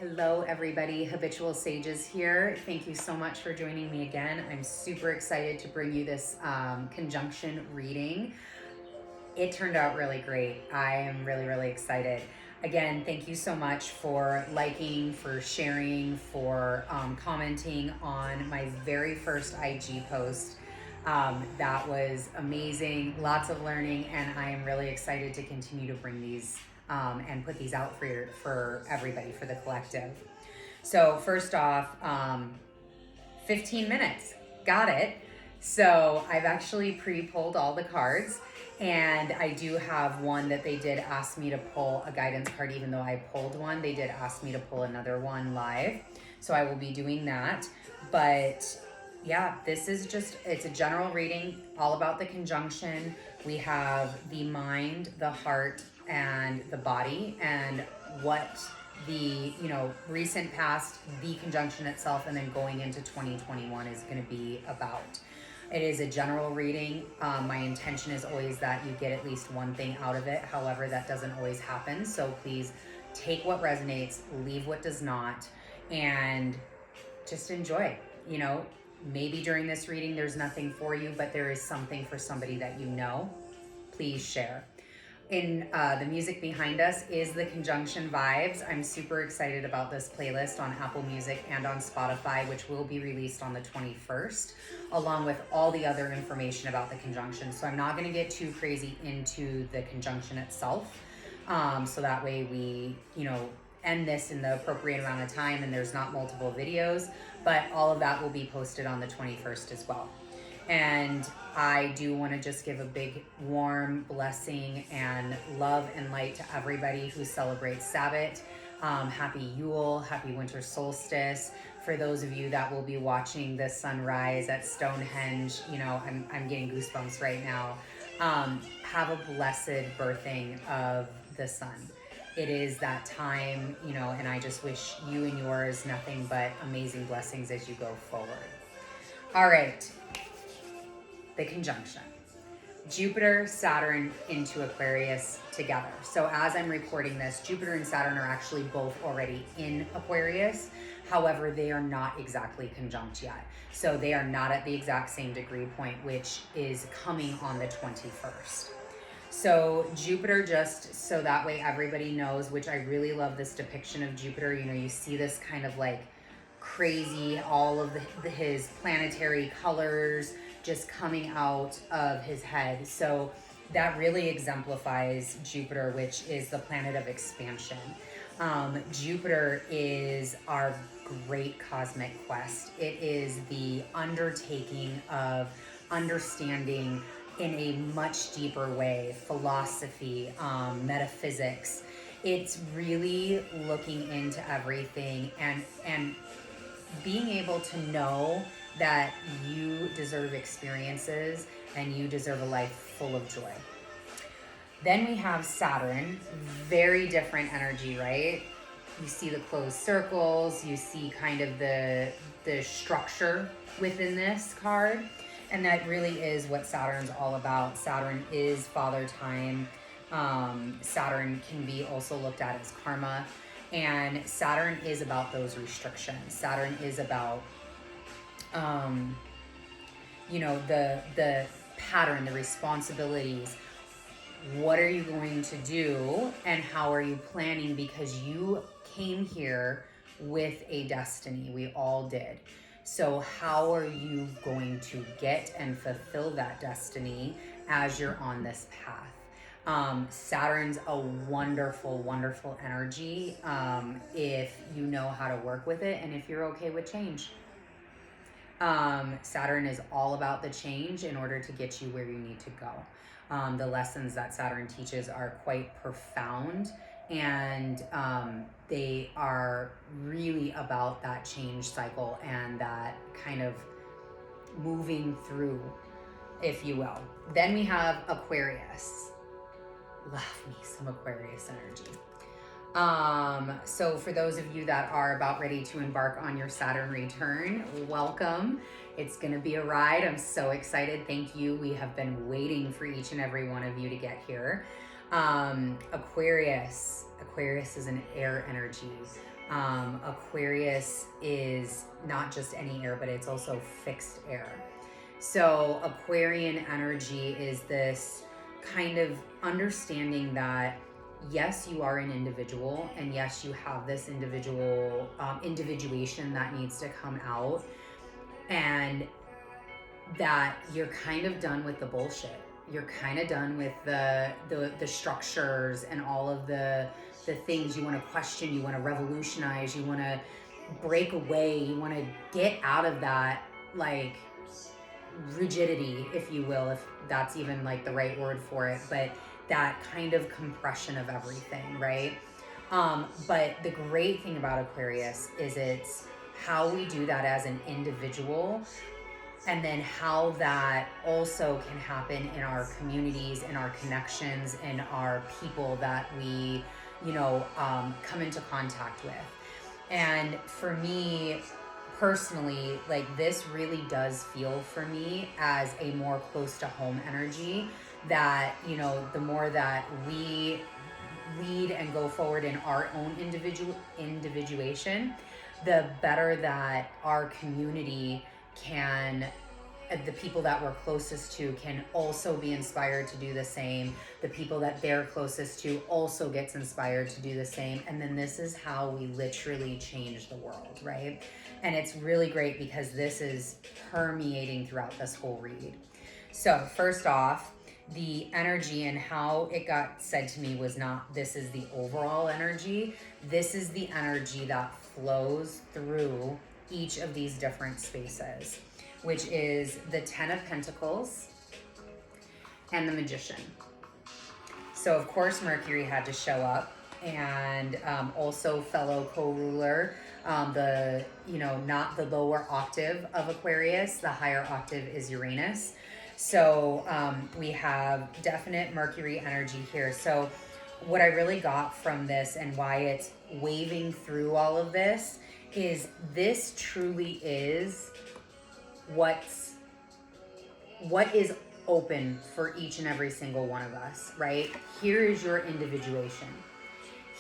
Hello everybody, Habitual Sages here. Thank you so much for joining me again. I'm super excited to bring you this conjunction reading. It turned out really great. I am really excited. Again, thank you so much for liking, for sharing, for commenting on my very first IG post. That was amazing, lots of learning, and I am really excited to continue to bring these and put these out for everybody, for the collective. So first off, 15 minutes, got it. So I've actually pre-pulled all the cards, and I do have one that they did ask me to pull a guidance card. Even though I pulled one, they did ask me to pull another one live. So I will be doing that. But yeah, this is just, it's a general reading all about the conjunction. We have the mind, the heart, and the body, and what the recent past, the conjunction itself, and then going into 2021 is going to be about. It is a general reading. My intention is always that you get at least one thing out of it. However, that doesn't always happen. So please take what resonates, leave what does not, and just enjoy. Maybe during this reading there's nothing for you, but there is something for somebody that you know. Please share. In the music behind us is the Conjunction Vibes. I'm super excited about this playlist on Apple Music and on Spotify, which will be released on the 21st, along with all the other information about the conjunction. So I'm not going to get too crazy into the conjunction itself. So that way we, end this in the appropriate amount of time and there's not multiple videos, but all of that will be posted on the 21st as well. And I do want to just give a big warm blessing and love and light to everybody who celebrates Sabbath. Happy Yule, happy winter solstice. For those of you that will be watching the sunrise at Stonehenge, I'm getting goosebumps right now. Have a blessed birthing of the sun. It is that time, and I just wish you and yours nothing but amazing blessings as you go forward. All right. The conjunction. Jupiter, Saturn into Aquarius together. So as I'm recording this, Jupiter and Saturn are actually both already in Aquarius. However, they are not exactly conjunct yet. So they are not at the exact same degree point, which is coming on the 21st. So Jupiter, just so that way everybody knows, which I really love this depiction of Jupiter. You see this kind of like crazy, all of his planetary colors just coming out of his head. So that really exemplifies Jupiter, which is the planet of expansion. Jupiter is our great cosmic quest. It is the undertaking of understanding in a much deeper way, philosophy, metaphysics. It's really looking into everything and being able to know that you deserve experiences and you deserve a life full of joy. Then we have Saturn, very different energy, right? You see the closed circles, you see kind of the structure within this card, and that really is what Saturn's all about. Saturn is father time. Saturn can be also looked at as karma, and Saturn is about those restrictions. Saturn is about the pattern, the responsibilities. What are you going to do and how are you planning? Because you came here with a destiny. We all did. So how are you going to get and fulfill that destiny as you're on this path? Saturn's a wonderful energy if you know how to work with it and if you're okay with change. Saturn is all about the change in order to get you where you need to go. The lessons that Saturn teaches are quite profound, and they are really about that change cycle and that kind of moving through, if you will. Then we have Aquarius. Love me some Aquarius energy. So for those of you that are about ready to embark on your Saturn return, welcome. It's going to be a ride. I'm so excited. Thank you. We have been waiting for each and every one of you to get here. Aquarius is an air energy. Aquarius is not just any air, but it's also fixed air. So Aquarian energy is this kind of understanding that yes, you are an individual, and yes, you have this individual individuation that needs to come out, and that you're kind of done with the bullshit. You're kind of done with the structures and all of the things you want to question, you want to revolutionize, you want to break away, you want to get out of that like rigidity, if you will, if that's even like the right word for it, but that kind of compression of everything, right? But the great thing about Aquarius is it's how we do that as an individual, and then how that also can happen in our communities, in our connections, in our people that we, come into contact with. And for me personally, like this really does feel for me as a more close to home energy, that, the more that we lead and go forward in our own individuation, the better that our community can, the people that we're closest to can also be inspired to do the same. The people that they're closest to also gets inspired to do the same. And then this is how we literally change the world, right? And it's really great because this is permeating throughout this whole read. So first off, the energy and how it got said to me was not, this is the overall energy. This is the energy that flows through each of these different spaces, which is the 10 of Pentacles and the Magician. So of course Mercury had to show up, and also fellow co-ruler, not the lower octave of Aquarius, the higher octave is Uranus. So we have definite Mercury energy here. So what I really got from this and why it's waving through all of this is this truly is what is open for each and every single one of us, right? Here is your individuation.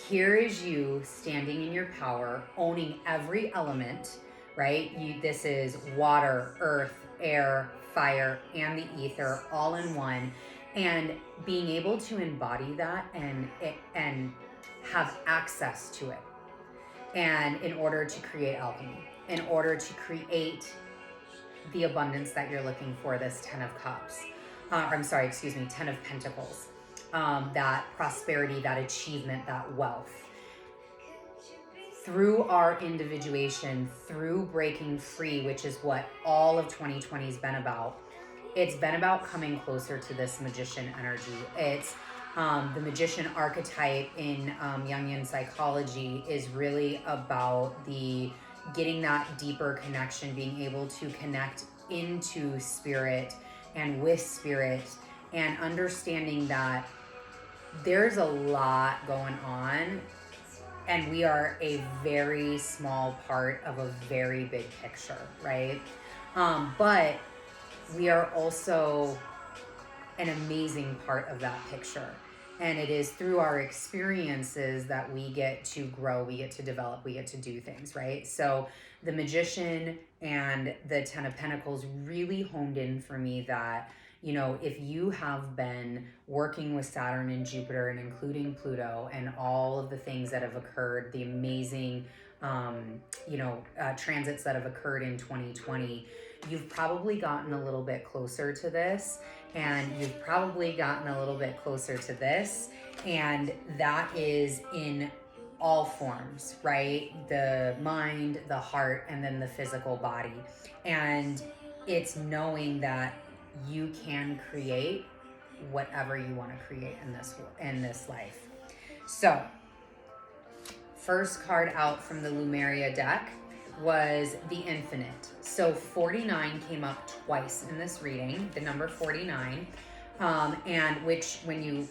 Here is you standing in your power, owning every element, right? This is water, earth, air, fire, and the ether all in one, and being able to embody that and have access to it. And in order to create alchemy, in order to create the abundance that you're looking for, this 10 of Cups, 10 of Pentacles, that prosperity, that achievement, that wealth. Through our individuation, through breaking free, which is what all of 2020 has been about. It's been about coming closer to this magician energy. It's the magician archetype in Jungian psychology is really about the getting that deeper connection, being able to connect into spirit and with spirit, and understanding that there's a lot going on, and we are a very small part of a very big picture, right? But we are also an amazing part of that picture. And it is through our experiences that we get to grow, we get to develop, we get to do things, right? So the Magician and the 10 of Pentacles really honed in for me that, if you have been working with Saturn and Jupiter, and including Pluto and all of the things that have occurred, the amazing, transits that have occurred in 2020, you've probably gotten a little bit closer to this, and you've probably gotten a little bit closer to this, and that is in all forms, right? The mind, the heart, and then the physical body. And it's knowing that you can create whatever you want to create in this life. So, first card out from the Lemuria deck was the Infinite. So 49 came up twice in this reading, the number 49, and which when you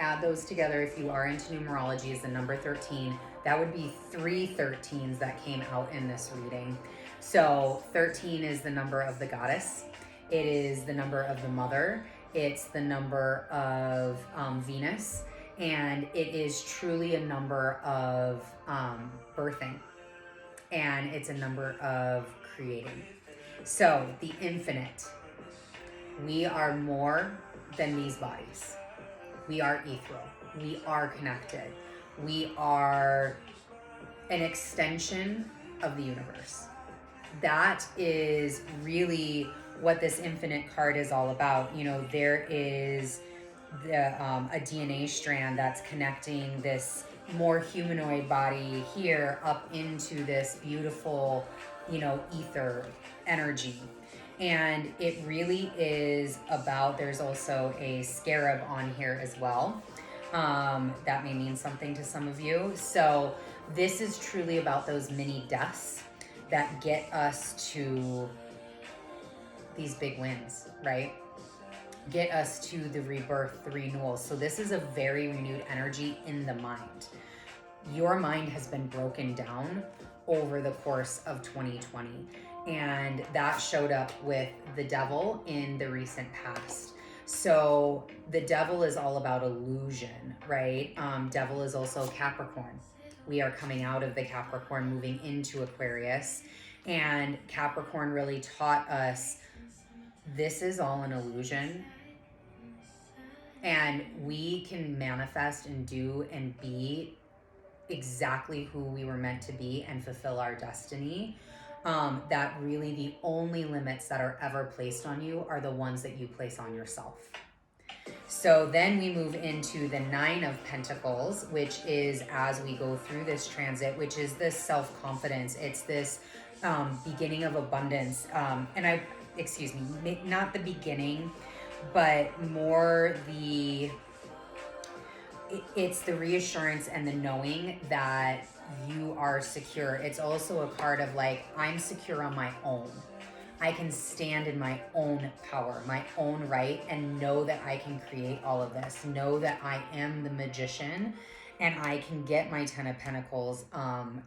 add those together, if you are into numerology, is the number 13. That would be 3 13s that came out in this reading. So 13 is the number of the goddess. It is the number of the mother. It's the number of Venus. And it is truly a number of birthing, and it's a number of creating. So the infinite, we are more than these bodies. We are ethereal. We are connected. We are an extension of the universe. That is really what this infinite card is all about. You know, there is a DNA strand that's connecting this more humanoid body here up into this beautiful, you know, ether energy. And it really is about, there's also a scarab on here as well. That may mean something to some of you. So this is truly about those mini deaths that get us to these big wins, right? Get us to the rebirth, the renewal. So this is a very renewed energy in the mind. Your mind has been broken down over the course of 2020. And that showed up with the devil in the recent past. So the devil is all about illusion, right? Devil is also Capricorn. We are coming out of the Capricorn, moving into Aquarius. And Capricorn really taught us this is all an illusion. And we can manifest and do and be exactly who we were meant to be and fulfill our destiny. That really the only limits that are ever placed on you are the ones that you place on yourself. So then we move into the 9 of Pentacles, which is as we go through this transit, which is this self-confidence. It's this beginning of abundance. Excuse me, not the beginning, but more it's the reassurance and the knowing that you are secure. It's also a card of like, I'm secure on my own. I can stand in my own power, my own right, and know that I can create all of this. Know that I am the magician and I can get my 10 of Pentacles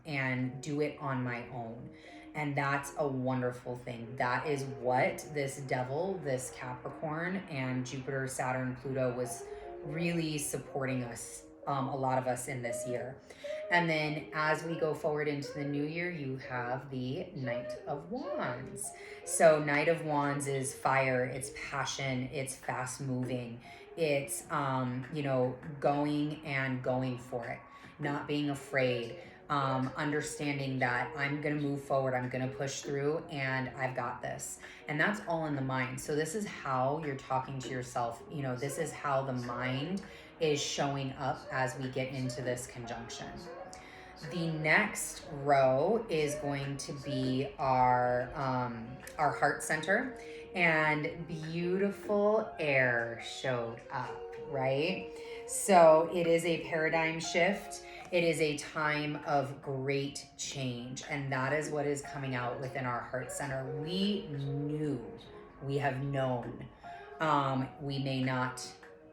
and do it on my own. And that's a wonderful thing. That is what this devil, this Capricorn, and Jupiter, Saturn, Pluto was really supporting us, a lot of us in this year. And then as we go forward into the new year, you have the Knight of Wands. So Knight of Wands is fire, it's passion, it's fast moving. It's, going for it, not being afraid. Understanding that I'm going to move forward, I'm going to push through, and I've got this. And that's all in the mind. So this is how you're talking to yourself. You know, this is how the mind is showing up as we get into this conjunction. The next row is going to be our heart center, and beautiful air showed up, right? So it is a paradigm shift. It is a time of great change, and that is what is coming out within our heart center. We have known. We may not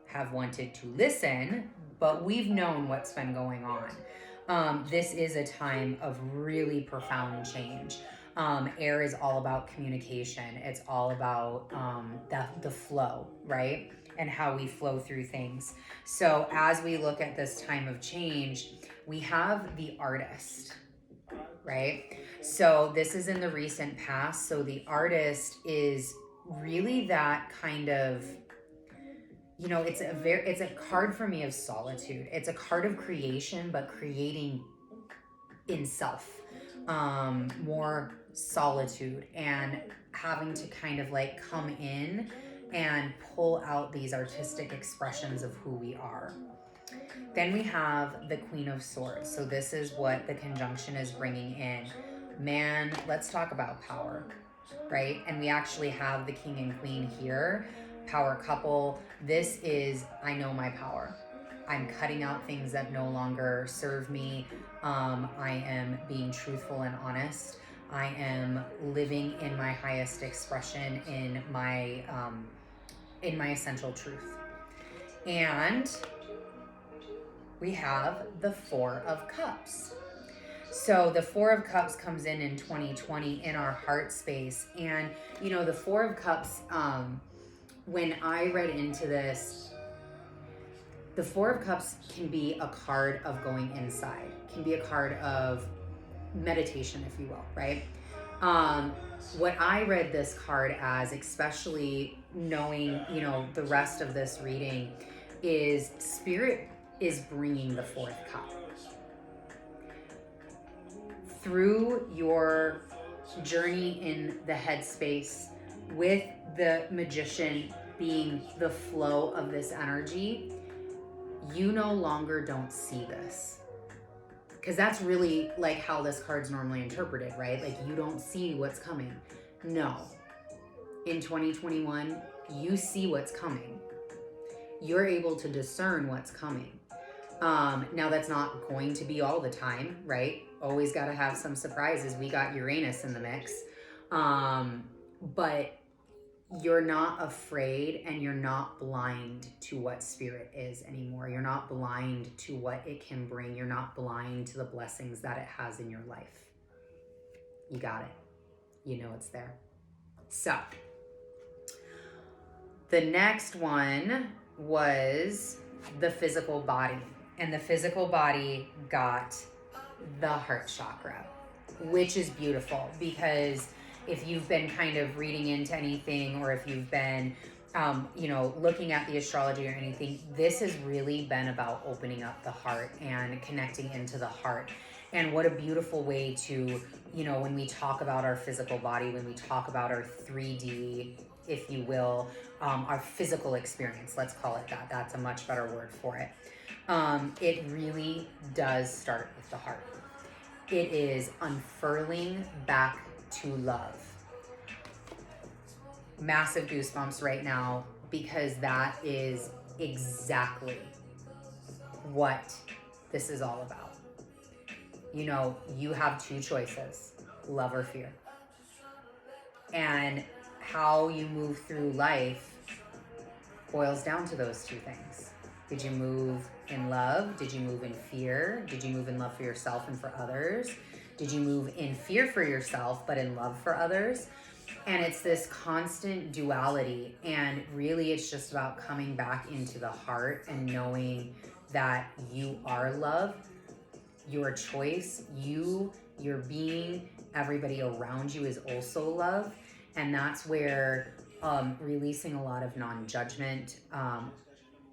have wanted to listen, but we've known what's been going on. This is a time of really profound change. Air is all about communication. It's all about the flow, right? And how we flow through things. So as we look at this time of change, we have the artist, right? So this is in the recent past. So the artist is really that kind of, you know, it's a card for me of solitude. It's a card of creation, but creating in self, more solitude, and having to kind of like come in and pull out these artistic expressions of who we are. Then we have the Queen of Swords. So this is what the conjunction is bringing in. Man, let's talk about power, right? And we actually have the King and Queen here, power couple. This is, I know my power. I'm cutting out things that no longer serve me. I am being truthful and honest. I am living in my highest expression, in my essential truth. And we have the Four of Cups. So the Four of Cups comes in 2020 in our heart space. And, you know, the Four of Cups, when I read into this, The Four of Cups can be a card of going inside, can be a card of meditation, if you will, right? What I read this card as, especially knowing, you know, the rest of this reading, is Spirit is bringing the fourth cup. Through your journey in the headspace, with the Magician being the flow of this energy, you no longer don't see this. Because that's really like how this card's normally interpreted, right? Like, you don't see what's coming. No. In 2021, you see what's coming. You're able to discern what's coming. Now, that's not going to be all the time, right? Always got to have some surprises. We got Uranus in the mix. But you're not afraid and you're not blind to what Spirit is anymore. You're not blind to what it can bring. You're not blind to the blessings that it has in your life. You got it. You know it's there. So, the next one was the physical body. And the physical body got the heart chakra, which is beautiful, because if you've been kind of reading into anything, or if you've been, you know, looking at the astrology or anything, this has really been about opening up the heart and connecting into the heart. And what a beautiful way to, you know, when we talk about our physical body, when we talk about our 3D, if you will, our physical experience, let's call it that. That's a much better word for it. It really does start with the heart. It is unfurling back to love. Massive goosebumps right now, because that is exactly what this is all about. You know, you have two choices, love or fear. And how you move through life boils down to those two things. Did you move in love? Did you move in fear? Did you move in love for yourself and for others? Did you move in fear for yourself, but in love for others? And it's this constant duality. And really, it's just about coming back into the heart and knowing that you are love, your choice, your being, everybody around you is also love. And that's where releasing a lot of non-judgment,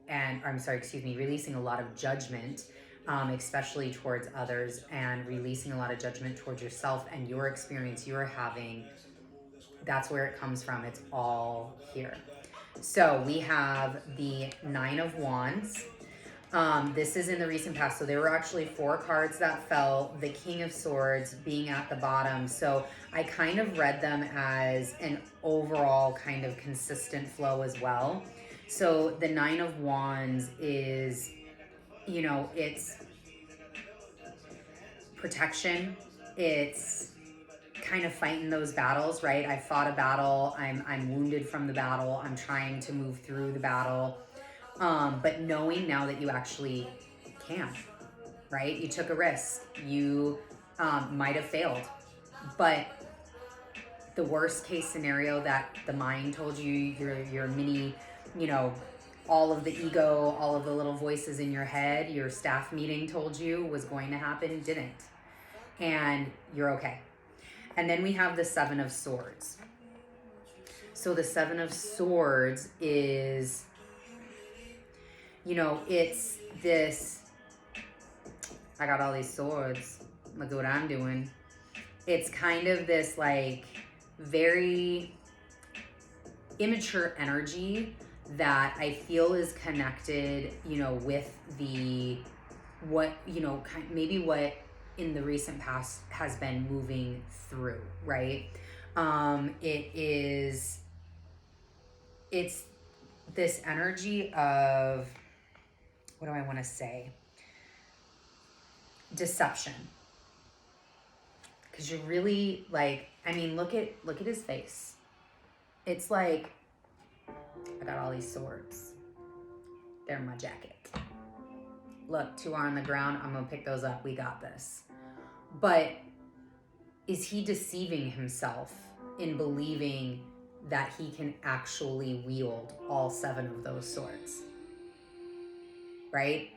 releasing a lot of judgment, especially towards others, and releasing a lot of judgment towards yourself and your experience you're having. That's where it comes from. It's all here. So we have the Nine of Wands. This is in the recent past. So there were actually 4 cards that fell, the King of Swords being at the bottom. So I kind of read them as an overall kind of consistent flow as well. So the Nine of Wands is, you know, it's protection. It's kind of fighting those battles, right? I fought a battle. I'm wounded from the battle. I'm trying to move through the battle. But knowing now that you actually can, right? You took a risk. You might have failed. But the worst case scenario that the mind told you, your mini, you know, all of the ego, all of the little voices in your head, your staff meeting told you was going to happen, didn't. And you're okay. And then we have the Seven of Swords. So the Seven of Swords is, you know, it's this, I got all these swords, look at what I'm doing. It's kind of this like very immature energy that I feel is connected, you know, with the, what, you know, maybe what in the recent past has been moving through, right? It's this energy of, what do I want to say? Deception. Because you're really like, I mean, look at his face. It's like, I got all these swords. They're in my jacket. Look, 2 are on the ground. I'm going to pick those up. We got this. But is he deceiving himself in believing that he can actually wield all 7 of those swords? right?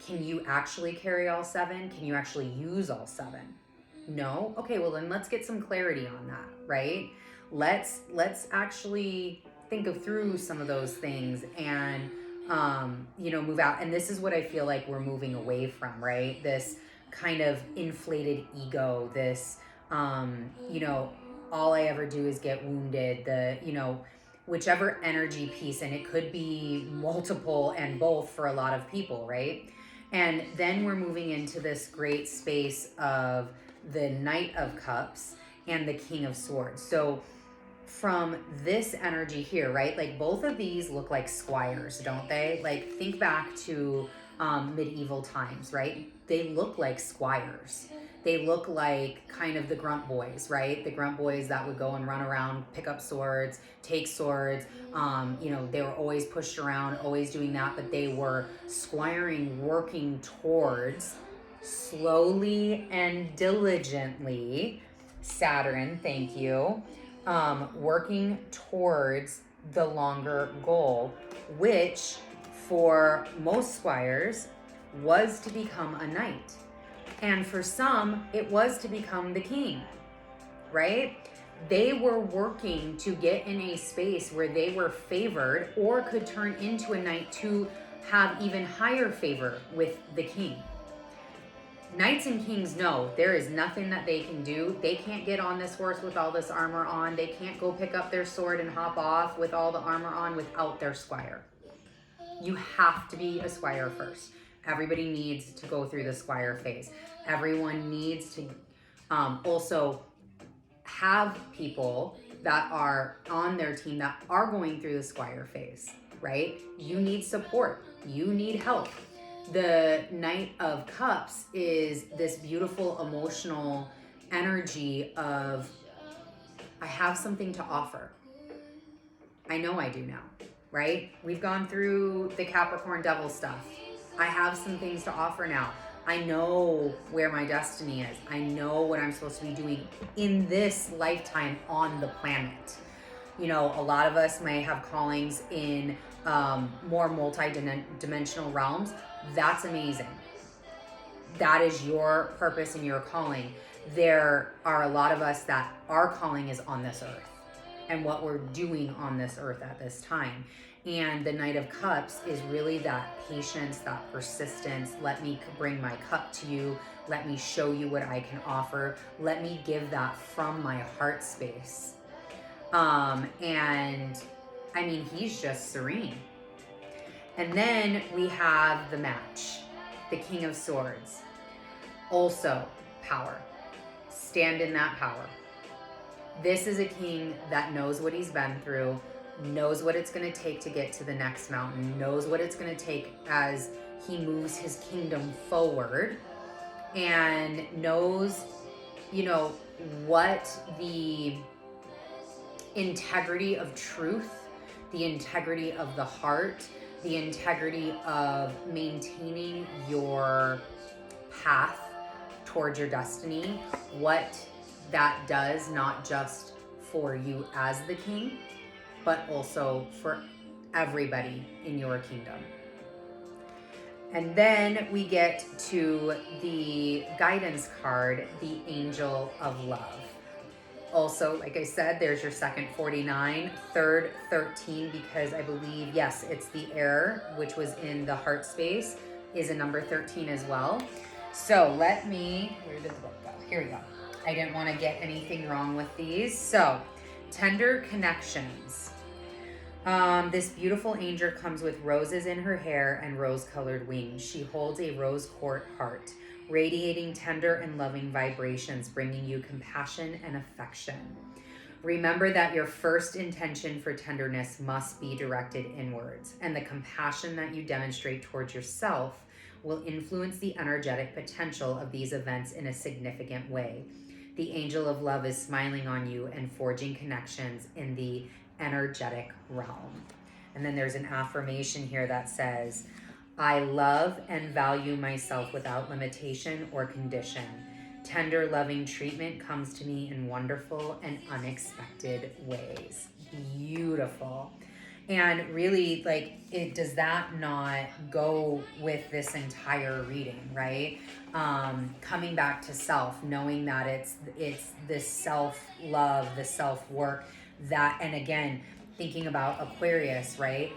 Can you actually carry all 7? Can you actually use all 7? No? Okay, well then let's get some clarity on that, right? Let's actually think of through some of those things and move out. And this is what I feel like we're moving away from, right? This kind of inflated ego, this all I ever do is get wounded, whichever energy piece, and it could be multiple and both for a lot of people, right? And then we're moving into this great space of the Knight of Cups and the King of Swords. So from this energy here, right? Like both of these look like squires, don't they? Like think back to medieval times, right? They look like squires. They look like kind of the grunt boys, right? The grunt boys that would go and run around, pick up swords, take swords. They were always pushed around, always doing that, but they were squiring, working towards slowly and diligently. Saturn, thank you. Working towards the longer goal, which for most squires was to become a knight. And for some, it was to become the king, right? They were working to get in a space where they were favored or could turn into a knight to have even higher favor with the king. Knights and kings know there is nothing that they can do. They can't get on this horse with all this armor on. They can't go pick up their sword and hop off with all the armor on without their squire. You have to be a squire first. Everybody needs to go through the squire phase. Everyone needs to also have people that are on their team that are going through the squire phase, right? You need support. You need help. The Knight of Cups is this beautiful emotional energy of, I have something to offer. I know I do now, right? We've gone through the Capricorn devil stuff. I have some things to offer now. I know where my destiny is. I know what I'm supposed to be doing in this lifetime on the planet. A lot of us may have callings in more multi-dimensional realms. That's amazing. That is your purpose and your calling. There are a lot of us that our calling is on this earth and what we're doing on this earth at this time. And the Knight of Cups is really that patience, that persistence. Let me bring my cup to you. Let me show you what I can offer. Let me give that from my heart space. And I mean, he's just serene. And then we have the match, the King of Swords. Also, power. Stand in that power. This is a king that knows what he's been through, knows what it's going to take to get to the next mountain, knows what it's going to take as he moves his kingdom forward, and knows, what the integrity of truth, the integrity of the heart, the integrity of maintaining your path towards your destiny, what that does, not just for you as the king, but also for everybody in your kingdom. And then we get to the guidance card, the Angel of Love. Also, like I said, there's your second 49, third 13, because I believe, yes, it's the air, which was in the heart space, is a number 13 as well. So where did the book go? Here we go. I didn't want to get anything wrong with these. So, tender connections. This beautiful angel comes with roses in her hair and rose-colored wings. She holds a rose-quartz heart, radiating tender and loving vibrations, bringing you compassion and affection. Remember that your first intention for tenderness must be directed inwards, and the compassion that you demonstrate towards yourself will influence the energetic potential of these events in a significant way. The Angel of Love is smiling on you and forging connections in the energetic realm. And then there's an affirmation here that says, I love and value myself without limitation or condition. Tender, loving treatment comes to me in wonderful and unexpected ways. Beautiful. And really, like, does that not go with this entire reading, right? Coming back to self, knowing that it's this self-love, the self-work that, and again, thinking about Aquarius, right?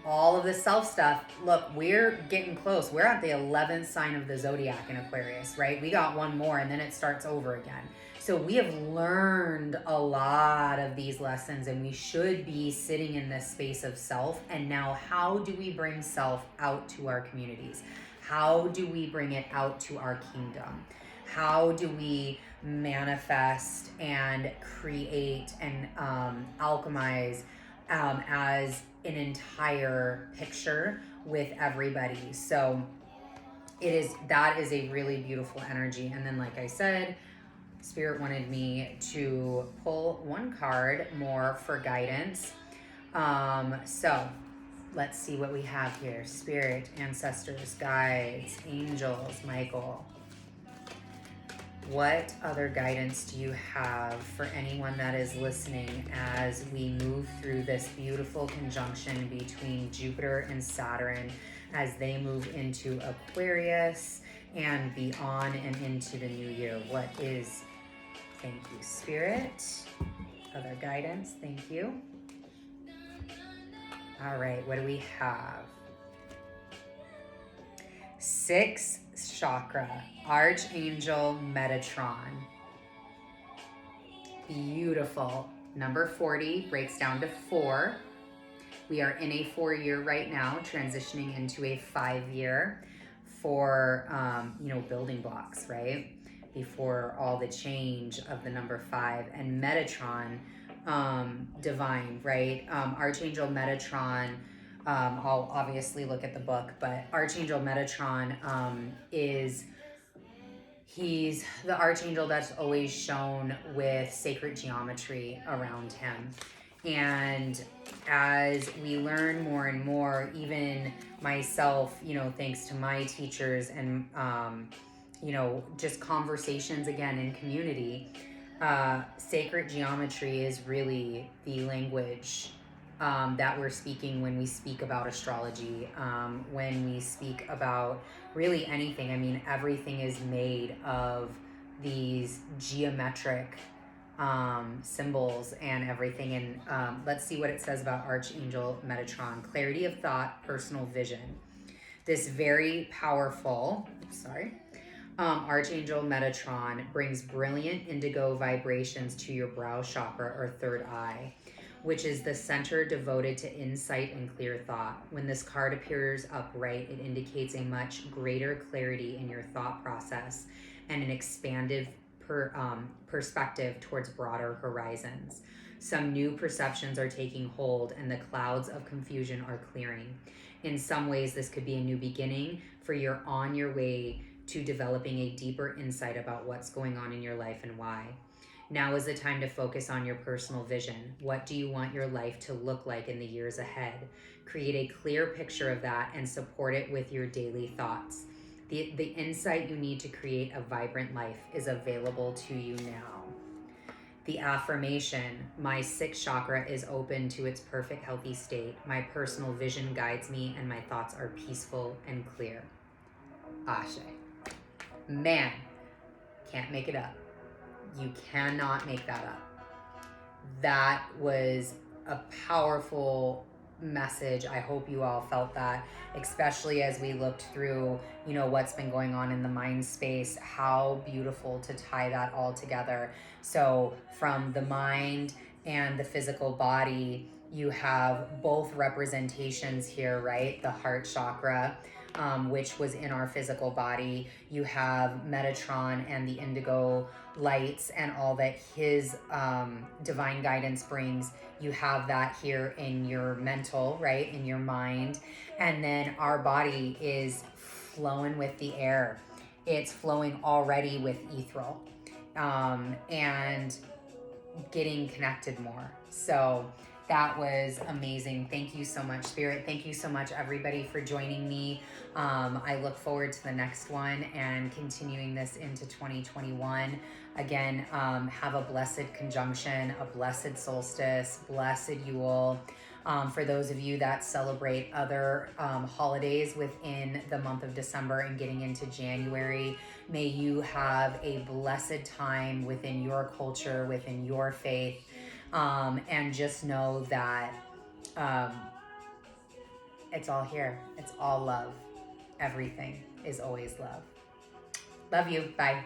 All of the self stuff. Look, we're getting close. We're at the 11th sign of the Zodiac in Aquarius, right? We got one more and then it starts over again. So we have learned a lot of these lessons, and we should be sitting in this space of self. And now, how do we bring self out to our communities? How do we bring it out to our kingdom? How do we manifest and create and alchemize as an entire picture with everybody? So that is a really beautiful energy. And then, like I said, Spirit wanted me to pull one card more for guidance. So let's see what we have here. Spirit, ancestors, guides, angels, Michael. What other guidance do you have for anyone that is listening as we move through this beautiful conjunction between Jupiter and Saturn as they move into Aquarius and beyond and into the new year? What is, thank you, Spirit. Other guidance, thank you. All right, what do we have? Sixth chakra, Archangel Metatron. Beautiful. Number 40 breaks down to 4. We are in a 4-year right now, transitioning into a 5-year for, building blocks, right? Before all the change of the number 5. And Metatron, divine, right? Archangel Metatron, I'll obviously look at the book, but Archangel Metatron he's the archangel that's always shown with sacred geometry around him. And as we learn more and more, even myself, thanks to my teachers and, just conversations again in community, sacred geometry is really the language that we're speaking when we speak about astrology, when we speak about really anything. I mean, everything is made of these geometric symbols and everything. And let's see what it says about Archangel Metatron. Clarity of thought, personal vision. This very powerful, Archangel Metatron brings brilliant indigo vibrations to your brow chakra or third eye, which is the center devoted to insight and clear thought. When this card appears upright, it indicates a much greater clarity in your thought process and an expanded perspective towards broader horizons. Some new perceptions are taking hold and the clouds of confusion are clearing. In some ways, this could be a new beginning, for you're on your way to developing a deeper insight about what's going on in your life and why. Now is the time to focus on your personal vision. What do you want your life to look like in the years ahead? Create a clear picture of that and support it with your daily thoughts. The insight you need to create a vibrant life is available to you now. The affirmation, my sixth chakra is open to its perfect healthy state. My personal vision guides me and my thoughts are peaceful and clear. Ashe. Man, can't make it up. You cannot make that up. That was a powerful message. I hope you all felt that, especially as we looked through, what's been going on in the mind space. How beautiful to tie that all together. So from the mind and the physical body, you have both representations here, right? The heart chakra, which was in our physical body. You have Metatron and the indigo lights and all that his divine guidance brings. You have that here in your mental, right? In your mind. And then our body is flowing with the air. It's flowing already with ethereal and getting connected more. So that was amazing. Thank you so much, Spirit. Thank you so much, everybody, for joining me. I look forward to the next one and continuing this into 2021. Again, have a blessed conjunction, a blessed solstice, blessed Yule. For those of you that celebrate other holidays within the month of December and getting into January, may you have a blessed time within your culture, within your faith, and just know that it's all here. It's all love. Everything is always love. Love you. Bye.